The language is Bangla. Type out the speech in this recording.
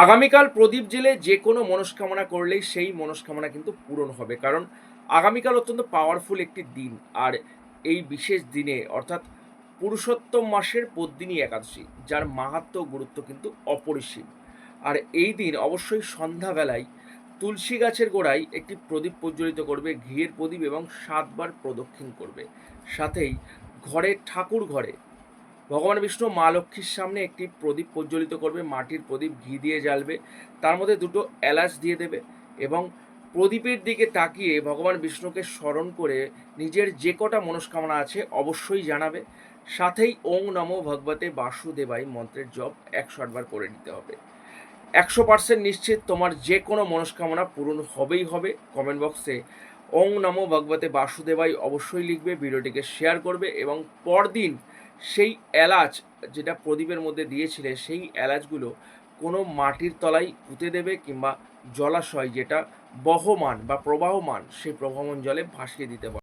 আগামীকাল প্রদীপ জেলে যে কোনো মনস্কামনা করলেই সেই মনস্কামনা কিন্তু পূরণ হবে। কারণ আগামীকাল অত্যন্ত পাওয়ারফুল একটি দিন। আর এই বিশেষ দিনে অর্থাৎ পুরুষোত্তম মাসের পদ্মিনী একাদশী, যার মাহাত্ম্য ও গুরুত্ব কিন্তু অপরিসীম। আর এই দিন অবশ্যই সন্ধ্যাবেলায় তুলসী গাছের গোড়ায় একটি প্রদীপ প্রজ্বলিত করবে, ঘিয়ের প্রদীপ, এবং ৭ বার প্রদক্ষিণ করবে। সাথেই ঠাকুর ঘরে ভগবান বিষ্ণু মা লক্ষ্মীর সামনে একটি প্রদীপ প্রজ্বলিত করবে, মাটির প্রদীপ ঘি দিয়ে জ্বালবে, তার মধ্যে দুটো এলাচ দিয়ে দেবে এবং প্রদীপের দিকে তাকিয়ে ভগবান বিষ্ণুকে স্মরণ করে নিজের যে কটা মনস্কামনা আছে অবশ্যই জানাবে। সাথেই ওং নমো ভগবতে বাসুদেবাই মন্ত্রের জপ ১০৮ বার করে নিতে হবে। ১০০% নিশ্চিত তোমার যে কোনো মনস্কামনা পূরণ হবেই হবে। কমেন্ট বক্সে ওং নমো ভগবতে বাসুদেবাই অবশ্যই লিখবে, ভিডিওটিকে শেয়ার করবে এবং পরদিন সেই এলাচ যেটা প্রদীপের মধ্যে দিয়েছিলে সেই এলাচগুলো কোনো মাটির তলায় পুঁতে দেবে, কিংবা জলাশয় যেটা বহমান বা প্রবাহমান সেই প্রবাহমান জলে ভাসিয়ে দিতে পারবে।